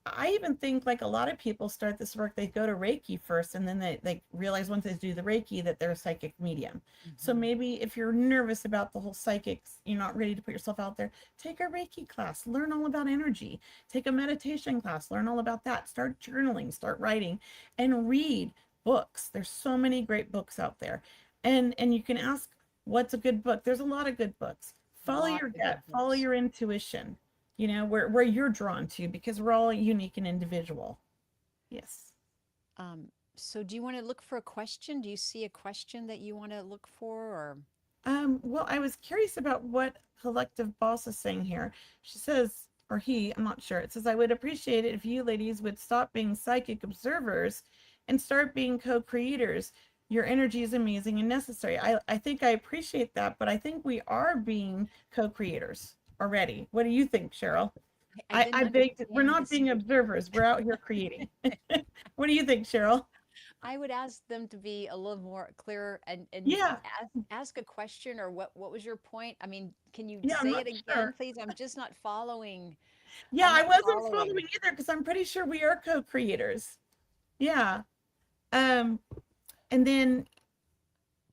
I even think like a lot of people start this work, they go to Reiki first and then they realize once they do the Reiki that they're a psychic medium. So Hmm. maybe if you're nervous about the whole psychics, you're not ready to put yourself out there, take a Reiki class, learn all about energy, take a meditation class, learn all about that, start journaling, start writing, and read books. There's so many great books out there. And you can ask, what's a good book? There's a lot of good books. Follow your Lots of gut, good follow books. your intuition, where you're drawn to, because we're all unique and individual. Yes. Um, so do you want to look for a question? Do you see a question that you want to look for, or? Well, I was curious about what Collective Boss is saying here. She says, or he, I'm not sure. It says, I would appreciate it if you ladies would stop being psychic observers and start being co-creators. Your energy is amazing and necessary. I think I appreciate that, but I think we are being co-creators already. What do you think, Cheryl? I didn't I begged, we're understand not this. being observers. We're out here creating. What do you think, Cheryl? I would ask them to be a little more clear and Yeah. ask a question, or what was your point? I mean, can you Yeah, I'm say not it again, sure. please? I'm just not following. Yeah, I'm I not wasn't following. following either because I'm pretty sure we are co-creators. Yeah. Um, and then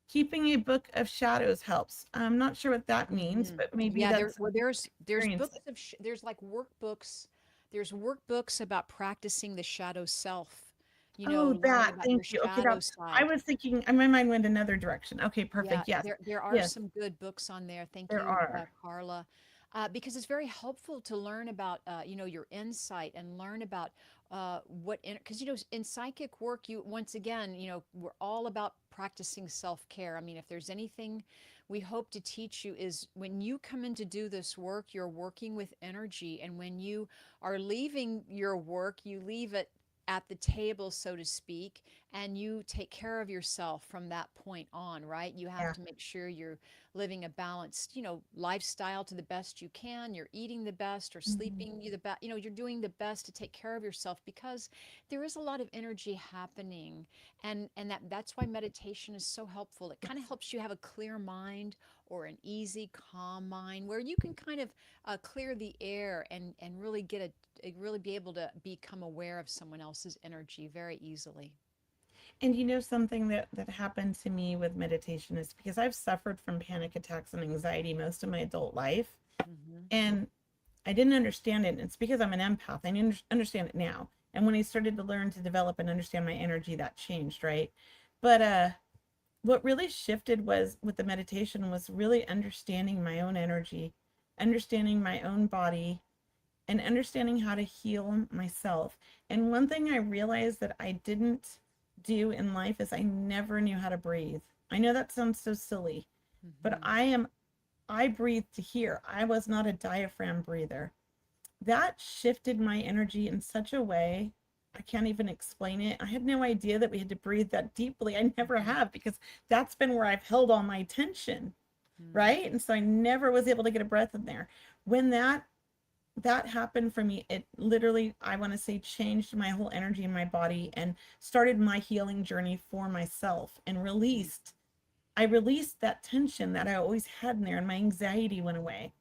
keeping a book of shadows helps. I'm not sure what that means, Hmm. but maybe Yeah, that's there's experience books it. of there's like workbooks. There's workbooks about practicing the shadow self. Oh, Learning that. about your Thank you. Okay, shadow that I side. was thinking, my mind went another direction. Okay, Yeah, perfect. Yes. there are Yes, some good books on there. Thank there you, are. Carla, because it's very helpful to learn about your insight and learn about because in psychic work, you once again, we're all about practicing self-care. I mean, if there's anything we hope to teach you is when you come in to do this work, you're working with energy, and when you are leaving your work, you leave it at the table, so to speak, and you take care of yourself from that point on, right? You have Yeah. to make sure you're living a balanced, lifestyle to the best you can. You're eating the best or Mhm. sleeping you the best. You're doing the best to take care of yourself because there is a lot of energy happening, and that's why meditation is so helpful. It kind of helps you have a clear mind or an easy, calm mind where you can kind of clear the air and really really be able to become aware of someone else's energy very easily. And you know something that happened to me with meditation is because I've suffered from panic attacks and anxiety most of my adult life, Hmm. and I didn't understand it. And it's because I'm an empath. I understand it now. And when I started to learn to develop and understand my energy, that changed, right? But what really shifted was with the meditation was really understanding my own energy, understanding my own body, and understanding how to heal myself. And one thing I realized that I didn't do in life is I never knew how to breathe. I know that sounds so silly, but Hmm. I breathe to here. I was not a diaphragm breather. That shifted my energy in such a way I can't even explain it. I had no idea that we had to breathe that deeply. I never Hmm. have because that's been where I've held all my attention, Hmm. right? And so I never was able to get a breath in there. When that happened for me, it literally, I want to say, changed my whole energy in my body and started my healing journey for myself and I released that tension that I always had in there and my anxiety went away.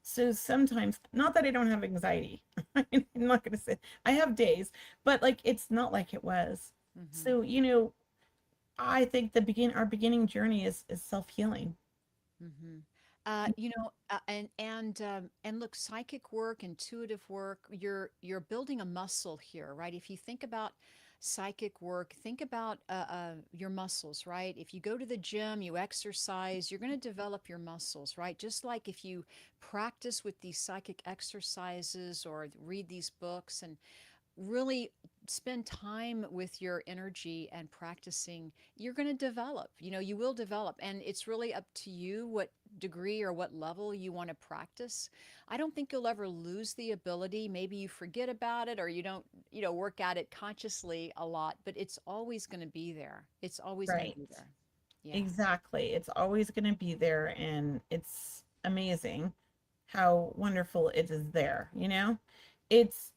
So sometimes, not that I don't have anxiety, I'm not going to say I have days, but like it's not like it was. Hmm. So, I think our beginning journey is self-healing. Hmm. And look, psychic work, intuitive work, you're building a muscle here, right? If you think about psychic work, think about your muscles, right? If you go to the gym, you exercise, you're going to develop your muscles, right? Just like if you practice with these psychic exercises or read these books and really spend time with your energy and practicing, you're going to develop. You will develop. And it's really up to you what degree or what level you want to practice. I don't think you'll ever lose the ability. Maybe you forget about it or you don't, work at it consciously a lot, but it's always going to be there. It's always going to Right. be there. Yeah. Exactly. It's always going to be there and it's amazing how wonderful it is there, you know? It's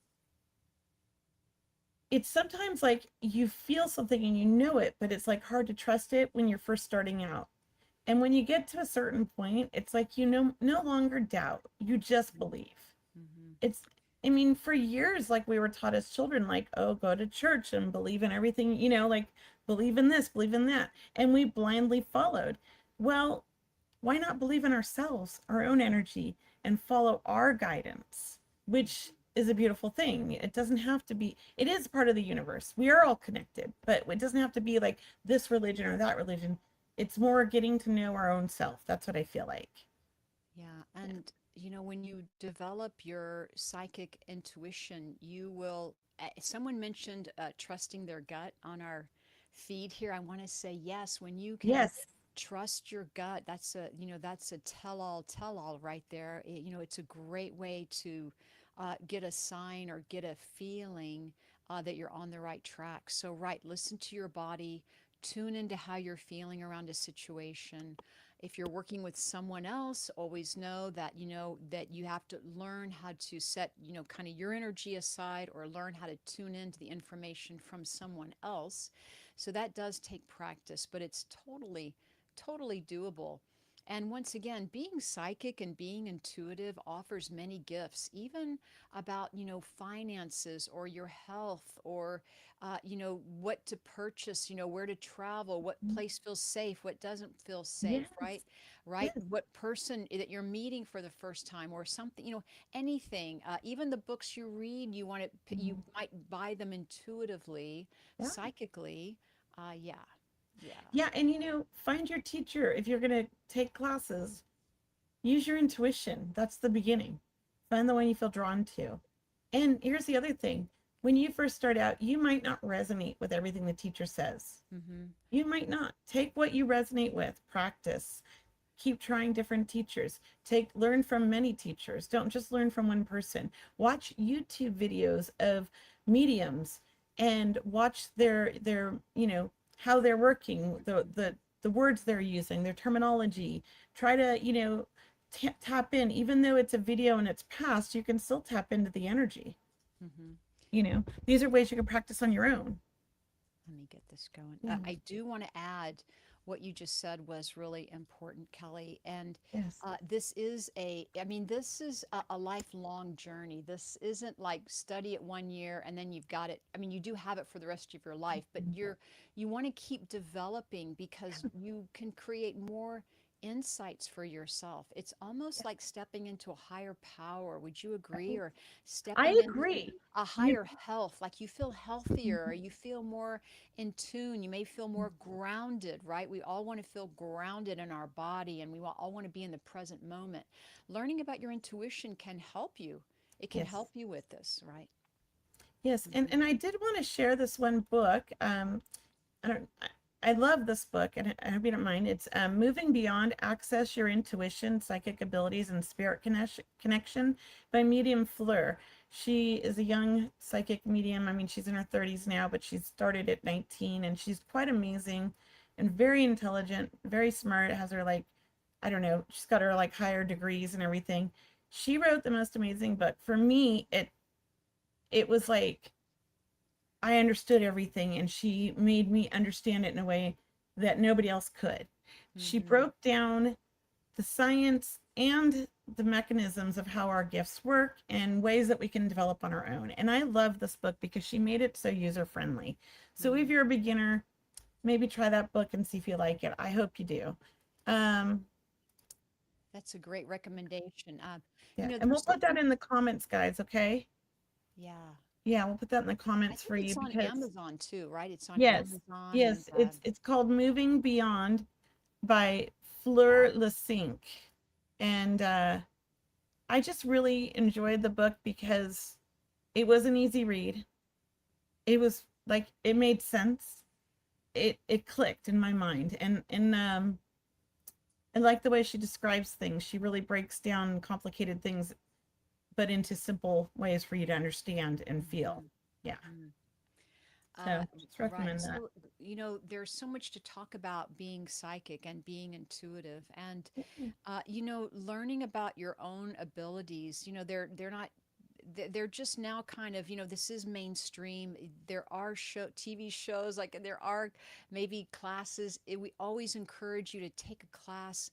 it's sometimes like you feel something and you know it, but it's like hard to trust it when you're first starting out. And when you get to a certain point, it's like no longer doubt. You just believe. Mm-hmm. It's I mean, for years, like we were taught as children, like, oh, go to church and believe in everything, like believe in this, believe in that. And we blindly followed. Well, why not believe in ourselves, our own energy, and follow our guidance, which is a beautiful thing. It doesn't have to be, it is part of the universe. We are all connected, but it doesn't have to be like this religion or that religion. It's more getting to know our own self. That's what I feel like. Yeah, and when you develop your psychic intuition, you will. Someone mentioned trusting their gut on our feed here. I want to say yes. When you can Yes. trust your gut, that's a tell all right there. It's a great way to get a sign or get a feeling that you're on the right track. So, right, listen to your body, tune into how you're feeling around a situation. If you're working with someone else, always know that you have to learn how to set, kind of your energy aside or learn how to tune into the information from someone else So that does take practice, but it's totally doable. And once again, being psychic and being intuitive offers many gifts, even about, finances or your health or, what to purchase, where to travel, what Mm. place feels safe, what doesn't feel safe, right? Yes. Right? Yes. What person that you're meeting for the first time or something, anything, even the books you read, you Mhm. might buy them intuitively, Yeah. psychically. Yeah, yeah. Yeah. And find your teacher if you're going to take classes. Use your intuition. That's the beginning. Find the one you feel drawn to. And here's the other thing. When you first start out, you might not resonate with everything the teacher says. Mm-hmm. You might not. Take what you resonate with, practice, keep trying different teachers. Learn from many teachers. Don't just learn from one person. Watch YouTube videos of mediums and watch how they're working, the words they're using, their terminology. Try to, tap in. Even though it's a video and it's past, you can still tap into the energy. Mm-hmm. These are ways you can practice on your own. Let me get this going. Yeah. I do want to add what you just said was really important, Kelly. And Yes. this is a lifelong journey. This isn't like study it 1 year and then you've got it. I mean, you do have it for the rest of your life, but you want to keep developing because you can create more insights for yourself. It's almost like stepping into a higher power. Would you agree? Or I stepping into agree. a You, higher health, like you feel healthier or you feel more in tune, you may feel more grounded, right? We all want to feel grounded in our body and we all want to be in the present moment. Learning about your intuition can help you. It can yes. help you with this, right? Yes, and Mhm. and I did want to share this one book. I don't. I love this book, and I hope you don't mind. It's "Moving Beyond: Access Your Intuition, Psychic Abilities, and Spirit Connection" by Medium Fleur. She is a young psychic medium. I mean, she's in her 30s now, but she started at 19, and she's quite amazing and very intelligent, very smart. Has her like, I don't know, she's got her like higher degrees and everything. She wrote the most amazing book. For me, it was like I understood everything and she made me understand it in a way that nobody else could. She Mhm. broke down the science and the mechanisms of how our gifts work and ways that we can develop on our own. And I love this book because she made it so user friendly. So if Mm. you're a beginner, maybe try that book and see if you like it. I hope you do. Um, That's a great recommendation. yeah, and we'll There's so put that many, in the comments, guys, okay? yeah. Yeah, we'll put that in the I comments think for you it's on because Amazon too, right? It's on yes, Amazon and yes, it's called Moving Beyond by Fleur Lesink. And I just really enjoyed the book because it was an easy read. It was like it made sense. It clicked in my mind. And I like the way she describes things. She really breaks down complicated things but into simple ways for you to understand and feel. Mhm. Yeah. Mhm. Uh, So just right. recommend that. So, there's so much to talk about being psychic and being intuitive and, learning about your own abilities. They're not, they're just now kind of, this is mainstream. There are TV shows, like there are maybe classes. We always encourage you to take a class.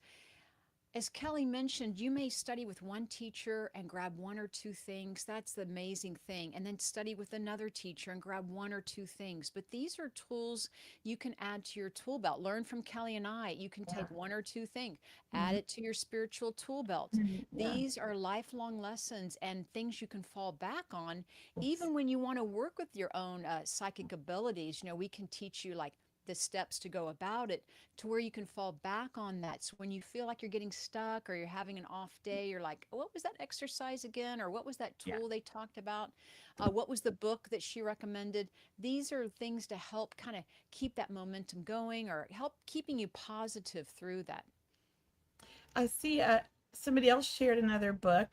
As Kelly mentioned, you may study with one teacher and grab one or two things. That's the amazing thing. And then study with another teacher and grab one or two things. But these are tools you can add to your tool belt. Learn from Kelly and I. You can Yeah. take one or two things, add Mhm. it to your spiritual tool belt. Mhm. Yeah. These are lifelong lessons and things you can fall back on, Yes. even when you want to work with your own psychic abilities. We can teach you like the steps to go about it to where you can fall back on that. So when you feel like you're getting stuck or you're having an off day, you're like, what was that exercise again? Or what was that Yeah. tool they talked about? What was the book that she recommended? These are things to help kind of keep that momentum going or help keeping you positive through that. I see somebody else shared another book.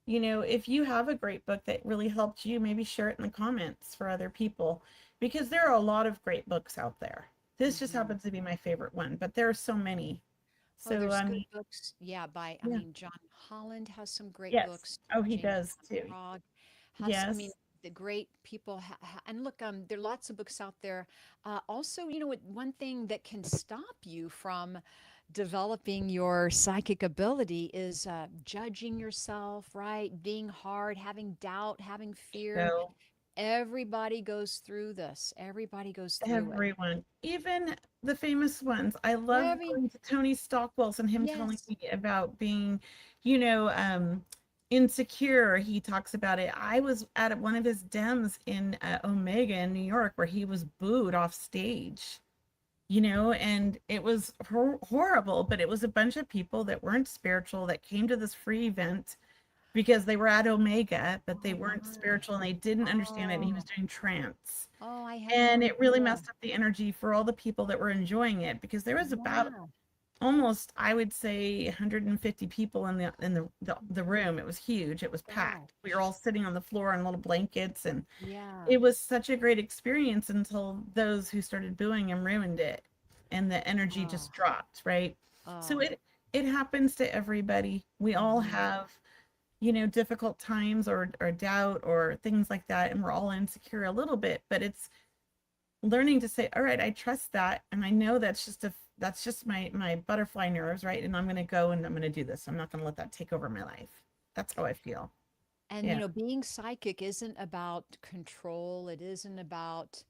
If you have a great book that really helped you, maybe share it in the comments for other people because there are a lot of great books out there. This just Hmm. happens to be my favorite one, but there are so many. Oh, So, there's good books. Yeah, yeah. John Holland has some great Yes. books. Oh, he James does too. Prague has, Yes. the great people and look, there are lots of books out there. Also, one thing that can stop you from developing your psychic ability is judging yourself, right? Being hard, having doubt, having fear. So Everybody goes through this. Everybody goes through it. everyone, even the famous ones. I love Every going to Tony Stockwell's and him telling Yes. me about being, you know, insecure. He talks about it. I was at one of his dems in Omega in New York where he was booed off stage, you know, and it was horrible, but it was a bunch of people that weren't spiritual that came to this free event because they were at Omega, but they Oh weren't my. spiritual and they didn't understand it. And he was Oh. doing trance. Oh, I had no And it really idea. messed up the energy for all the people that were enjoying it because there was about Yeah. almost, I would say, 150 people in the room. It was huge. It was packed. We were Gosh. all sitting on the floor on little blankets, and Yeah. it was such a great experience until those who started booing him ruined it, and the energy Oh. just dropped, right? So Oh. it happens to everybody. We all Hmm. have, you know, difficult times or doubt or things like that, and we're all insecure a little bit, but it's learning to say, all right, I trust that, and I know that's just my butterfly nerves, right? And I'm going to go and I'm going to do this. I'm not going to let that take over my life. That's how I feel. And, Yeah. being psychic isn't about control. It isn't about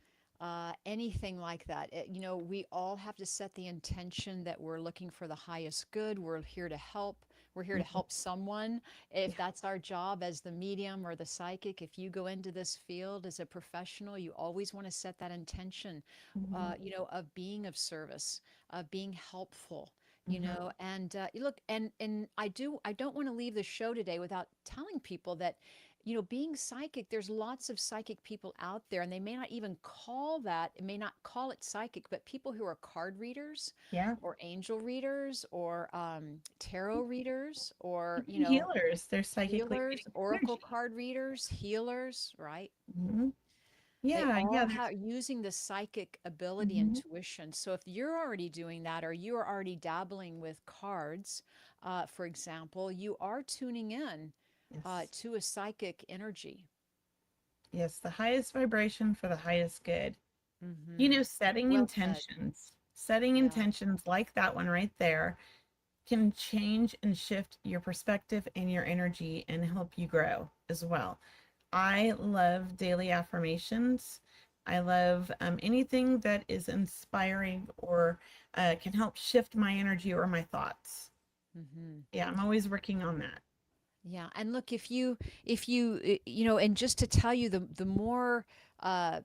anything like that. We all have to set the intention that we're looking for the highest good. We're here to help. We're here to Mhm. help someone. Yeah. If that's our job as the medium or the psychic, if you go into this field as a professional, you always want to set that intention, Mhm. of being of service, of being helpful, Mhm. and look, and I don't want to leave the show today without telling people that, being psychic, there's lots of psychic people out there, and they may not even may not call it psychic, but people who are card readers Yeah. or angel readers or tarot readers or, Even healers, they're psychically healers, reading oracle energy. card readers, healers, right? Mhm. They Yeah. Yeah. all There's, have using the psychic ability, mhm. intuition. So if you're already doing that, or you are already dabbling with cards, for example, you are tuning in Yes. to a psychic energy. Yes. The highest vibration for the highest good. You Hmm. know, Well said. setting Yeah. intentions like that one right there can change and shift your perspective and your energy and help you grow as well. I love daily affirmations. I love anything that is inspiring or can help shift my energy or my thoughts. Hmm. Yeah, I'm always working on that. Yeah. And look, if you, and just to tell you, the more uh,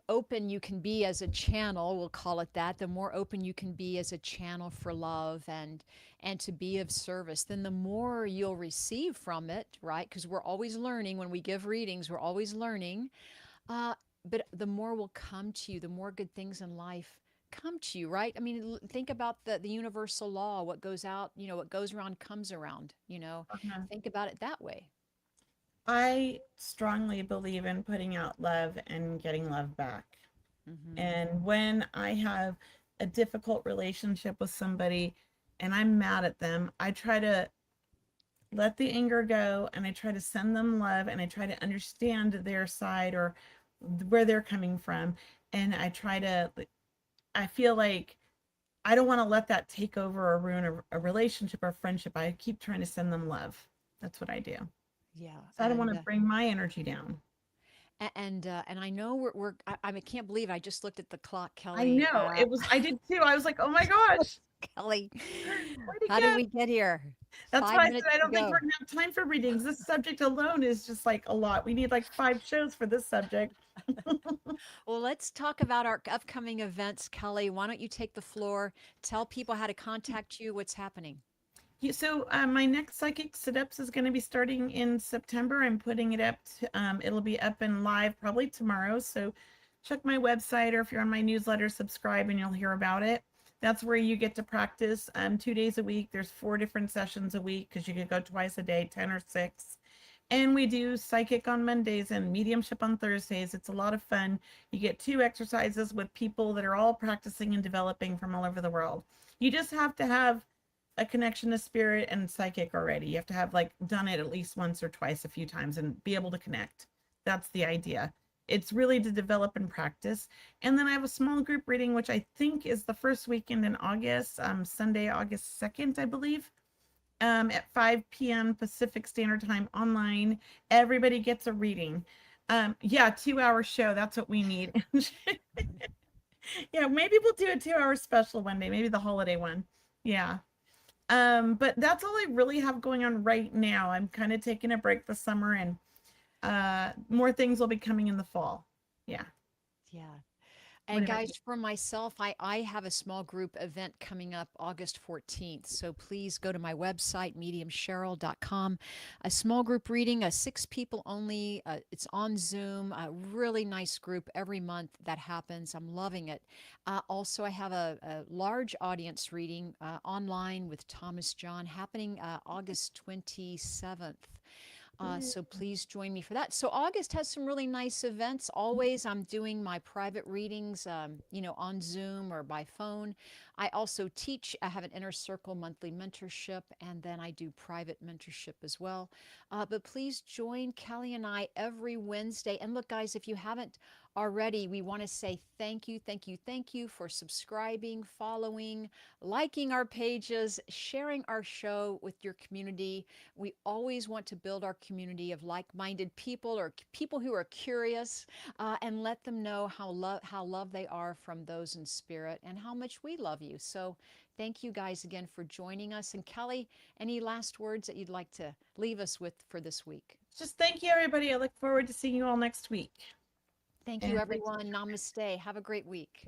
open you can be as a channel, we'll call it that, the more open you can be as a channel for love and to be of service, then the more you'll receive from it, right? Because we're always learning when we give readings, we're always learning. uh, but the more will come to you, the more good things in life come to you, right? I mean, think about the universal law: what goes out, what goes around comes around. Uh-huh. Think about it that way. I strongly believe in putting out love and getting love back. Hmm. And when I have a difficult relationship with somebody and I'm mad at them, I try to let the anger go and I try to send them love and I try to understand their side or where they're coming from. And I feel like I don't want to let that take over or ruin a relationship or friendship. I keep trying to send them love. That's what I do. Yeah. So I don't want to bring my energy down. And I know I can't believe I just looked at the clock, I Kelly. know it was, I did too. I was like, oh my gosh, Kelly, where'd it how did go? we get here? That's Five why I said minutes I to don't think we're go. gonna have time for readings. This subject alone is just like a lot. We need like 5 shows for this subject. Well, let's talk about our upcoming events, Kelly. Why don't you take the floor? Tell people how to contact you, what's happening. So my next psychic sit-ups is going to be starting in September. I'm putting it up. It'll be up and live probably tomorrow. So check my website, or if you're on my newsletter, subscribe and you'll hear about it. That's where you get to practice 2 days a week. There's 4 different sessions a week because you could go twice a day, 10 or 6. And we do psychic on Mondays and mediumship on Thursdays. It's a lot of fun. You get 2 exercises with people that are all practicing and developing from all over the world. You just have to have a connection to spirit and psychic already. You have to have like done it at least once or twice a few times and be able to connect. That's the idea. It's really to develop and practice. And then I have a small group reading, which I think is the first weekend in August, Sunday, August 2nd, I believe, at 5 p.m. Pacific Standard Time online. Everybody gets a reading. Yeah, 2 hour show. That's what we need. Yeah, maybe we'll do a 2 hour special one day, maybe the holiday one. Yeah. But that's all I really have going on right now. I'm kind of taking a break this summer, and more things will be coming in the fall. Yeah. Yeah. What And about you? guys, for myself, I have a small group event coming up August 14th. So please go to my website, mediumcheryl.com. A small group reading, 6 people only. It's on Zoom, a really nice group every month that happens. I'm loving it. Also, I have a large audience reading online with Thomas John happening August 27th. So please join me for that. So August has some really nice events. Always, I'm doing my private readings, on Zoom or by phone. I also teach. I have an inner circle monthly mentorship, and then I do private mentorship as well. But please join Kelly and I every Wednesday. And look, guys, if you haven't already, we want to say thank you, thank you, thank you for subscribing, following, liking our pages, sharing our show with your community. We always want to build our community of like-minded people or people who are curious, and let them know how loved they are from those in spirit and how much we love you. So thank you guys again for joining us. And Kelly, any last words that you'd like to leave us with for this week? Just thank you, everybody. I look forward to seeing you all next week. Thank you, And thanks. everyone. Namaste. Have a great week.